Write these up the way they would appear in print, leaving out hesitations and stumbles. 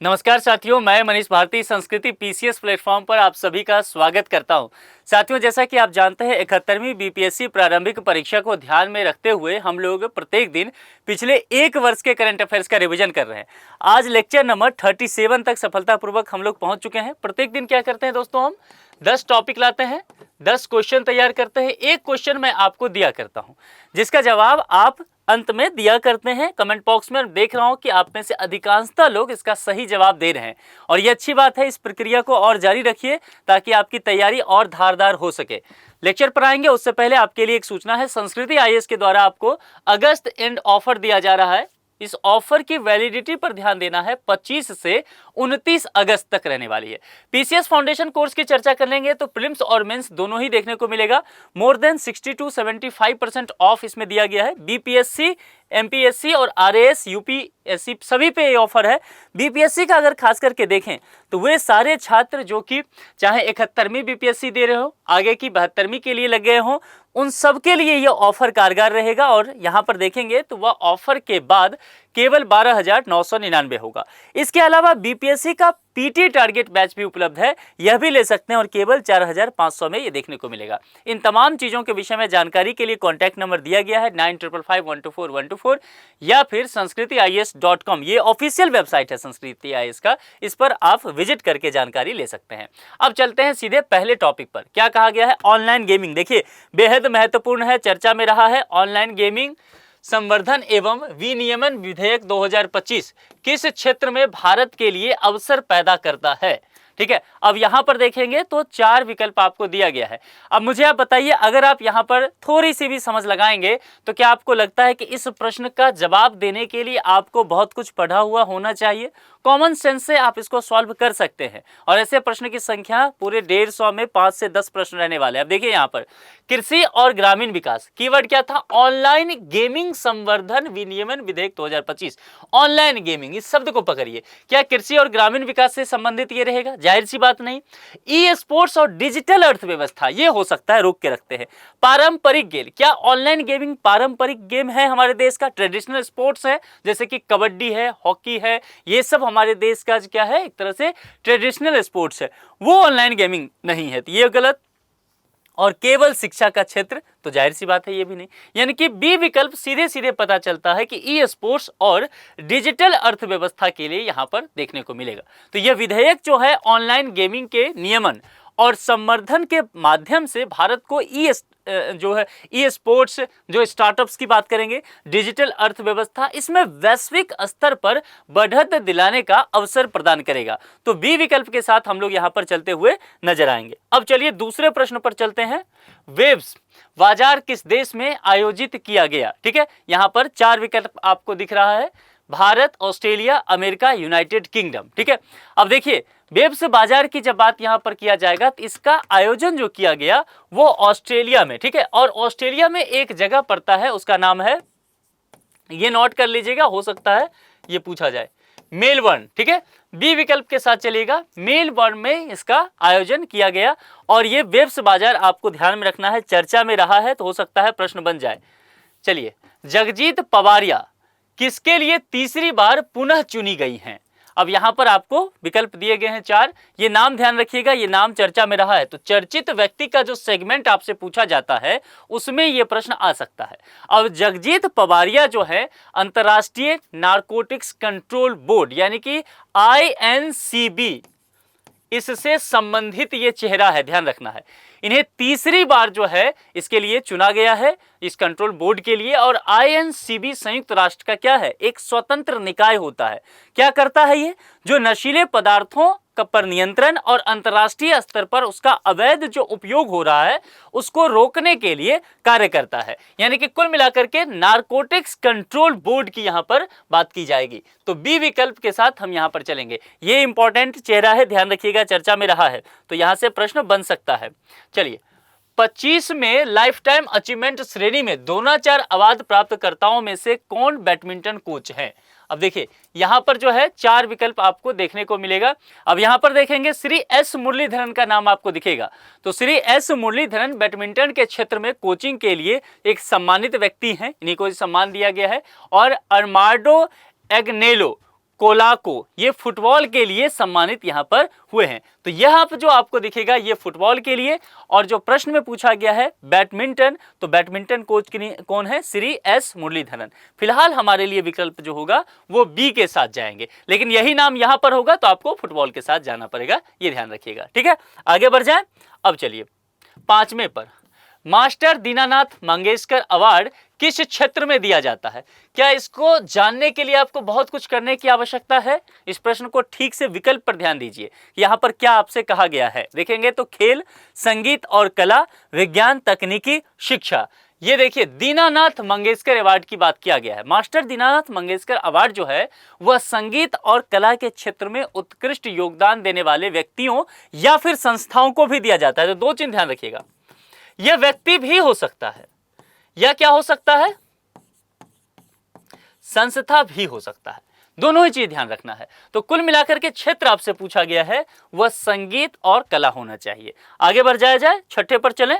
नमस्कार साथियों, मैं मनीष भारती संस्कृति पीसीएस प्लेटफॉर्म पर आप सभी का स्वागत करता हूं। साथियों, जैसा कि आप जानते हैं 71वीं बीपीएससी प्रारंभिक परीक्षा को ध्यान में रखते हुए हम लोग प्रत्येक दिन पिछले एक वर्ष के करंट अफेयर्स का रिवीजन कर रहे हैं। आज लेक्चर नंबर 37 तक सफलतापूर्वक हम लोग पहुंच चुके हैं। प्रत्येक दिन क्या करते हैं दोस्तों, हम 10 टॉपिक लाते हैं, 10 क्वेश्चन तैयार करते हैं। एक क्वेश्चन मैं आपको दिया करता हूँ जिसका जवाब आप अंत में दिया करते हैं कमेंट बॉक्स में। देख रहा हूं कि आप में से अधिकांशतः लोग इसका सही जवाब दे रहे हैं और ये अच्छी बात है। इस प्रक्रिया को और जारी रखिए ताकि आपकी तैयारी और धारदार हो सके। लेक्चर पर आएंगे उससे पहले आपके लिए एक सूचना है। संस्कृति आईएएस के द्वारा आपको अगस्त एंड ऑफर दिया जा रहा है। इस ऑफर की वैलिडिटी पर ध्यान देना है, 25 से 29 अगस्त तक रहने वाली है। पीसीएस फाउंडेशन कोर्स की चर्चा कर लेंगे तो प्रीलिम्स और मेंस दोनों ही देखने को मिलेगा। मोर देन 60 to 75% ऑफ इसमें दिया गया है। बीपीएससी, एमपीएससी और आरएएस, यूपीएससी सभी पे ये ऑफर है। बीपीएससी का अगर खास करके देखें तो वे सारे छात्र जो कि चाहे 71वीं बीपीएससी दे रहे हो, आगे की 72वीं के लिए लग गए हों, उन सब के लिए यह ऑफर कारगर रहेगा। और यहां पर देखेंगे तो वह ऑफर के बाद केवल 12,999 होगा। इसके अलावा बीपीएससी का पीटी टारगेट बैच भी उपलब्ध है, यह भी ले सकते हैं और केवल 4,500 में ये देखने को मिलेगा। इन तमाम चीजों के विषय में जानकारी के लिए कॉन्टैक्ट नंबर दिया गया है 9555124124 या फिर sanskritIAS.com। ये ऑफिशियल वेबसाइट है संस्कृति आईएएस का, इस पर आप विजिट करके जानकारी ले सकते हैं। अब चलते हैं सीधे पहले टॉपिक पर। क्या कहा गया है? Online gaming. देखिए, बेहद महत्वपूर्ण है, चर्चा में रहा है। ऑनलाइन गेमिंग संवर्धन एवं विनियमन विधेयक 2025 किस क्षेत्र में भारत के लिए अवसर पैदा करता है? ठीक है, अब यहां पर देखेंगे तो 4 विकल्प आपको दिया गया है। अब मुझे आप बताइए, अगर आप यहां पर थोड़ी सी भी समझ लगाएंगे तो क्या आपको लगता है कि इस प्रश्न का जवाब देने के लिए आपको बहुत कुछ पढ़ा हुआ होना चाहिए? कॉमन सेंस से आप इसको सॉल्व कर सकते हैं और ऐसे प्रश्न की संख्या पूरे 150 में 5 से 10 प्रश्न रहने वाले हैं। अब देखिए यहां पर कृषि और ग्रामीण विकास, कीवर्ड क्या था? ऑनलाइन गेमिंग संवर्धन विनियमन विधेयक 2025। ऑनलाइन गेमिंग, इस शब्द को पकड़िए। क्या कृषि और ग्रामीण विकास से संबंधित ये रहेगा? जाहिर सी बात नहीं। ई स्पोर्ट्स और डिजिटल अर्थव्यवस्था, ये हो सकता है, रोक के रखते हैं। पारंपरिक गेम, क्या ऑनलाइन गेमिंग पारंपरिक गेम है हमारे देश का? ट्रेडिशनल स्पोर्ट्स है, जैसे कि कबड्डी है, हॉकी है, ये सब हमारे देश का क्या है? एक तरह से ट्रेडिशनल स्पोर्ट्स है, वो ऑनलाइन गेमिंग नहीं है, तो ये गलत। और केवल शिक्षा का क्षेत्र, तो जाहिर सी बात है ये भी नहीं। यानी कि बी विकल्प सीधे सीधे पता चलता है कि ई स्पोर्ट्स और डिजिटल अर्थव्यवस्था के लिए यहां पर देखने को मिलेगा। तो यह विधेयक जो है ऑनलाइन गेमिंग के नियमन और संवर्धन के माध्यम से भारत को ई स्पोर्ट्स, जो स्टार्टअप्स की बात करेंगे, डिजिटल अर्थव्यवस्था, इसमें वैश्विक स्तर पर बढ़त दिलाने का अवसर प्रदान करेगा। तो बी विकल्प के साथ हम लोग यहां पर चलते हुए नजर आएंगे। अब चलिए दूसरे प्रश्न पर चलते हैं। वेब्स बाजार किस देश में आयोजित किया गया? ठीक है, यहां पर 4 विकल्प आपको दिख रहा है, Bharat, Australia, America, United kingdom. ठीक है, अब देखिए वेब्स बाजार की जब बात यहां पर किया जाएगा तो इसका आयोजन जो किया गया वो ऑस्ट्रेलिया में। ठीक है, और ऑस्ट्रेलिया में एक जगह पड़ता है, उसका नाम है, ये नोट कर लीजिएगा, हो सकता है ये पूछा जाए, मेलबर्न। ठीक है, बी विकल्प के साथ चलिएगा, मेलबर्न में इसका आयोजन किया गया। और ये वेब्स बाजार आपको ध्यान में रखना है, चर्चा में रहा है तो हो सकता है प्रश्न बन जाए। चलिए, जगजीत पवारिया किसके लिए तीसरी बार पुनः चुनी गई हैं? अब यहां पर आपको विकल्प दिए गए हैं 4, ये नाम ध्यान रखिएगा, ये नाम चर्चा में रहा है तो चर्चित व्यक्ति का जो सेगमेंट आपसे पूछा जाता है उसमें यह प्रश्न आ सकता है। अब जगजीत पवारिया जो है अंतर्राष्ट्रीय नारकोटिक्स कंट्रोल बोर्ड यानी कि आईएनसीबी, इससे संबंधित ये चेहरा है, ध्यान रखना है। इन्हें तीसरी बार जो है इसके लिए चुना गया है, इस कंट्रोल बोर्ड के लिए। और आईएनसीबी संयुक्त राष्ट्र का क्या है? एक स्वतंत्र निकाय होता है। क्या करता है ये? जो नशीले पदार्थों पर नियंत्रण और अंतर्राष्ट्रीय स्तर पर उसका अवैध जो उपयोग हो रहा है उसको रोकने के लिए कार्य करता है। यानी कि कुल मिलाकर के नारकोटिक्स कंट्रोल बोर्ड की यहां पर बात की जाएगी। तो बी विकल्प के साथ हम यहां पर चलेंगे। ये इंपॉर्टेंट चेहरा है, ध्यान रखिएगा, चर्चा में रहा है तो यहां से प्रश्न बन सकता है। चलिए, 25 में लाइफ टाइम अचीवमेंट श्रेणी में द्रोणाचार्य अवार्ड प्राप्तकर्ताओं में से कौन बैडमिंटन कोच हैं? अब देखिए यहां पर जो है 4 विकल्प आपको देखने को मिलेगा। अब यहां पर देखेंगे श्री एस मुरलीधरन का नाम आपको दिखेगा। तो श्री एस मुरलीधरन बैडमिंटन के क्षेत्र में कोचिंग के लिए एक सम्मानित व्यक्ति हैं, इन्हीं को सम्मान दिया गया है। और अर्मांडो एग्नेलो कोलाको ये फुटबॉल के लिए सम्मानित यहाँ पर हुए हैं। तो यह जो आपको दिखेगा ये फुटबॉल के लिए, और जो प्रश्न में पूछा गया है बैडमिंटन, तो बैडमिंटन कोच कौन है? श्री एस मुरलीधरन। फिलहाल हमारे लिए विकल्प जो होगा वो बी के साथ जाएंगे, लेकिन यही नाम यहाँ पर होगा तो आपको फुटबॉल के साथ जाना पड़ेगा, ये ध्यान रखिएगा। ठीक है, आगे बढ़ जाए। अब चलिए 5वें पर, मास्टर दीनानाथ मंगेशकर अवार्ड किस क्षेत्र में दिया जाता है? क्या इसको जानने के लिए आपको बहुत कुछ करने की आवश्यकता है? इस प्रश्न को ठीक से विकल्प पर ध्यान दीजिए, यहाँ पर क्या आपसे कहा गया है। देखेंगे तो खेल, संगीत और कला, विज्ञान, तकनीकी, शिक्षा। ये देखिए दीनानाथ मंगेशकर अवार्ड की बात किया गया है। मास्टर दीनानाथ मंगेशकर अवार्ड जो है वह संगीत और कला के क्षेत्र में उत्कृष्ट योगदान देने वाले व्यक्तियों या फिर संस्थाओं को भी दिया जाता है। तो दो चीज ध्यान रखिएगा, यह व्यक्ति भी हो सकता है या क्या हो सकता है? संस्था भी हो सकता है, दोनों ही चीज ध्यान रखना है। तो कुल मिलाकर के क्षेत्र आपसे पूछा गया है वह संगीत और कला होना चाहिए। आगे बढ़ जाए 6ठे पर चलें।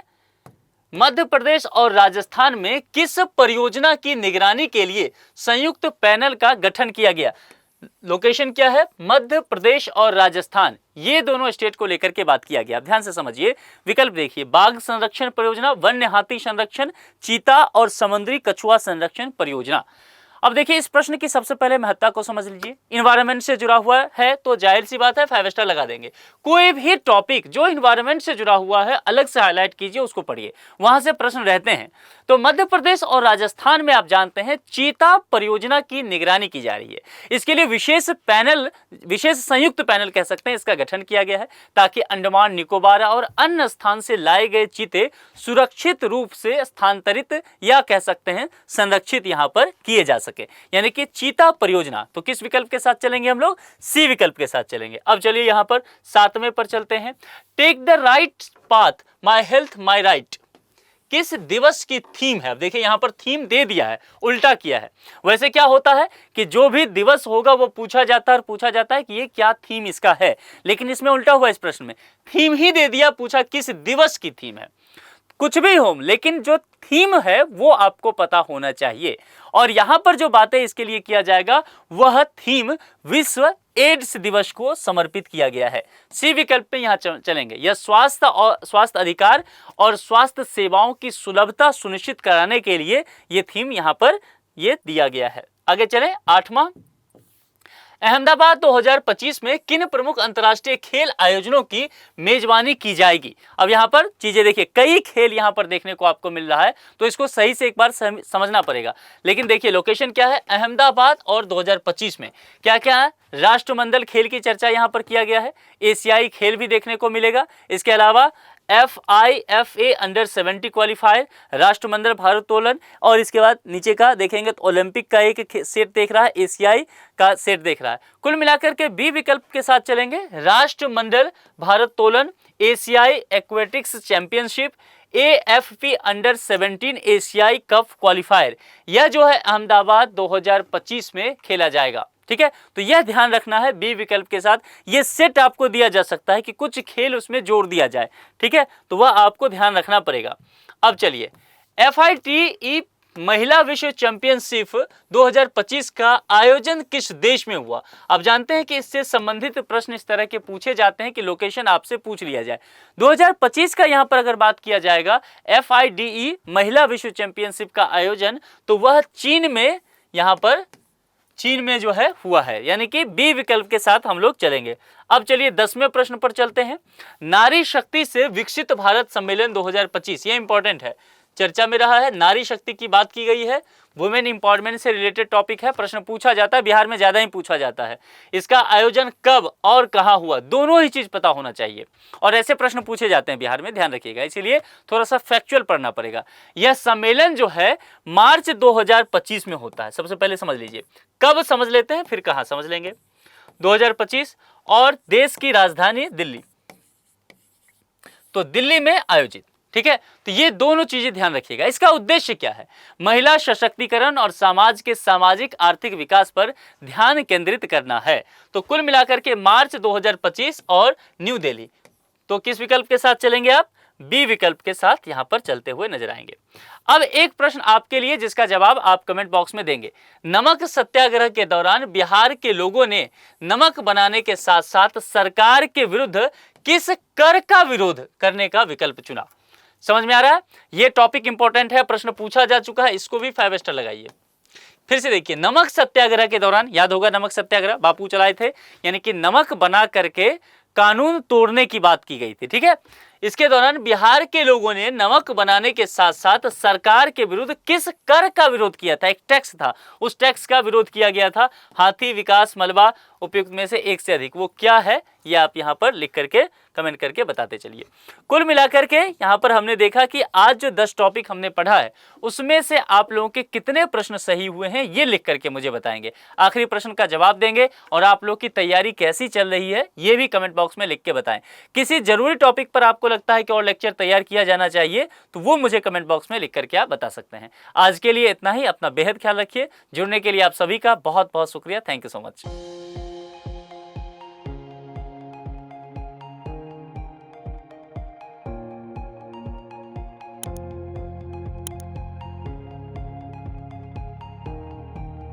मध्य प्रदेश और राजस्थान में किस परियोजना की निगरानी के लिए संयुक्त पैनल का गठन किया गया? लोकेशन क्या है? मध्य प्रदेश और राजस्थान, ये दोनों स्टेट को लेकर के बात किया गया। ध्यान से समझिए, विकल्प देखिए, बाघ संरक्षण परियोजना, वन्य हाथी संरक्षण, चीता और समुद्री कछुआ संरक्षण परियोजना। अब देखिए इस प्रश्न की सबसे पहले महत्ता को समझ लीजिए। इन्वायरमेंट से जुड़ा हुआ है तो जाहिर सी बात है 5 स्टार लगा देंगे। कोई भी टॉपिक जो इन्वायरमेंट से जुड़ा हुआ है अलग से हाईलाइट कीजिए, उसको पढ़िए, वहां से प्रश्न रहते हैं। तो मध्य प्रदेश और राजस्थान में आप जानते हैं चीता परियोजना की निगरानी की जा रही है। इसके लिए विशेष पैनल, विशेष संयुक्त पैनल कह सकते हैं, इसका गठन किया गया है ताकि अंडमान निकोबार और अन्य स्थान से लाए गए चीते सुरक्षित रूप से स्थानांतरित या कह सकते हैं संरक्षित यहां पर किए जा सके, यानी कि चीता परियोजना। तो किस विकल्प के साथ चलेंगे हम लोग? सी विकल्प के साथ चलेंगे। अब चलिए यहां पर 7वें पर चलते हैं। Take the right path, my health my right किस दिवस की थीम है? अब देखिए यहां पर थीम दे दिया है, उल्टा किया है। वैसे क्या होता है कि जो भी दिवस होगा वो पूछा जाता है और पूछा जाता है कि ये क्या थीम इसका है, लेकिन इसमें उल्टा हुआ। इस प्रश्न में थीम ही दे दिया, पूछा किस दिवस की थीम है। कुछ भी हो, लेकिन जो थीम है वो आपको पता होना चाहिए। और यहां पर जो बातें इसके लिए किया जाएगा वह थीम विश्व एड्स दिवस को समर्पित किया गया है। सी विकल्प पे यहां चलेंगे। यह स्वास्थ्य अधिकार और स्वास्थ्य सेवाओं की सुलभता सुनिश्चित कराने के लिए यह थीम यहां पर यह दिया गया है। आगे चलें 8वां, अहमदाबाद 2025 में किन प्रमुख अंतर्राष्ट्रीय खेल आयोजनों की मेजबानी की जाएगी? अब यहां पर चीजें देखिए, कई खेल यहां पर देखने को आपको मिल रहा है, तो इसको सही से एक बार समझना पड़ेगा। लेकिन देखिए लोकेशन क्या है? अहमदाबाद और 2025 में क्या क्या है? राष्ट्रमंडल खेल की चर्चा यहां पर किया गया है, एशियाई खेल भी देखने को मिलेगा, इसके अलावा FIFA अंडर 70 क्वालिफायर, राष्ट्रमंडल भारोत्तोलन, और इसके बाद नीचे का देखेंगे तो ओलंपिक का एक सेट देख रहा है, एशियाई का सेट देख रहा है। कुल मिलाकर के बी विकल्प के साथ चलेंगे, राष्ट्रमंडल भारोत्तोलन, एशियाई एक्वेटिक्स चैंपियनशिप, AFP अंडर 17 एशियाई कप क्वालिफायर, यह जो है अहमदाबाद 2025 में खेला जाएगा। ठीक है, तो यह ध्यान रखना है, बी विकल्प के साथ यह सेट आपको दिया जा सकता है कि कुछ खेल उसमें जोड़ दिया जाए। ठीक है, तो वह आपको ध्यान रखना पड़ेगा। अब चलिए FITE महिला विश्व चैंपियनशिप 2025 का आयोजन किस देश में हुआ? आप जानते हैं कि इससे संबंधित प्रश्न इस तरह के पूछे जाते हैं कि लोकेशन आपसे पूछ लिया जाए। 2025 का यहां पर अगर बात किया जाएगा FIDE महिला विश्व चैंपियनशिप का आयोजन, तो वह चीन में, यहां पर चीन में जो है हुआ है, यानी कि बी विकल्प के साथ हम लोग चलेंगे। अब चलिए 10वें प्रश्न पर चलते हैं। नारी शक्ति से विकसित भारत सम्मेलन 2025, ये इंपॉर्टेंट है, चर्चा में रहा है, नारी शक्ति की बात की गई है, वुमेन इंपावरमेंट से रिलेटेड टॉपिक है, प्रश्न पूछा जाता है, बिहार में ज्यादा ही पूछा जाता है। इसका आयोजन कब और कहां हुआ, दोनों ही चीज पता होना चाहिए, और ऐसे प्रश्न पूछे जाते हैं बिहार में, ध्यान रखिएगा, इसीलिए थोड़ा सा फैक्चुअल पढ़ना पड़ेगा। यह सम्मेलन जो है मार्च 2025 में होता है। सबसे पहले समझ लीजिए कब, समझ लेते हैं फिर कहां समझ लेंगे। 2025 और देश की राजधानी दिल्ली, तो दिल्ली में आयोजित। ठीक है, तो ये दोनों चीजें ध्यान रखिएगा। इसका उद्देश्य क्या है? महिला सशक्तिकरण और समाज के सामाजिक आर्थिक विकास पर ध्यान केंद्रित करना है। तो कुल मिलाकर के मार्च 2025 और न्यू दिल्ली, तो किस विकल्प के साथ चलेंगे आप? बी विकल्प के साथ यहां पर चलते हुए नजर आएंगे। अब एक प्रश्न आपके लिए जिसका जवाब आप कमेंट बॉक्स में देंगे। नमक सत्याग्रह के दौरान बिहार के लोगों ने नमक बनाने के साथ साथ सरकार के विरुद्ध किस कर का विरोध करने का विकल्प चुना? समझ में आ रहा है? यह टॉपिक इंपॉर्टेंट है, प्रश्न पूछा जा चुका है, इसको भी 5 स्टार लगाइए। फिर से देखिए, नमक सत्याग्रह के दौरान, याद होगा नमक सत्याग्रह बापू चलाए थे, यानी कि नमक बना करके कानून तोड़ने की बात की गई थी, ठीक है। इसके दौरान बिहार के लोगों ने नमक बनाने के साथ साथ सरकार के विरुद्ध किस कर का विरोध किया था? एक टैक्स था, उस टैक्स का विरोध किया गया था। हाथी, विकास, मलबा, उपयुक्त में से एक से अधिक, वो क्या है ये आप यहां पर लिख करके कमेंट करके बताते चलिए। कुल मिलाकर के यहां पर हमने देखा कि आज जो 10 टॉपिक हमने पढ़ा है उसमें से आप लोगों के कितने प्रश्न सही हुए हैं ये लिख करके मुझे बताएंगे। आखिरी प्रश्न का जवाब देंगे और आप लोग की तैयारी कैसी चल रही है ये भी कमेंट बॉक्स में लिख के बताएं। किसी जरूरी टॉपिक पर आपको लगता है कि और लेक्चर तैयार किया जाना चाहिए तो वो मुझे कमेंट बॉक्स में लिख करके आप बता सकते हैं। आज के लिए इतना ही, अपना बेहद ख्याल रखिए। जुड़ने के लिए आप सभी का बहुत बहुत शुक्रिया। Thank you so much.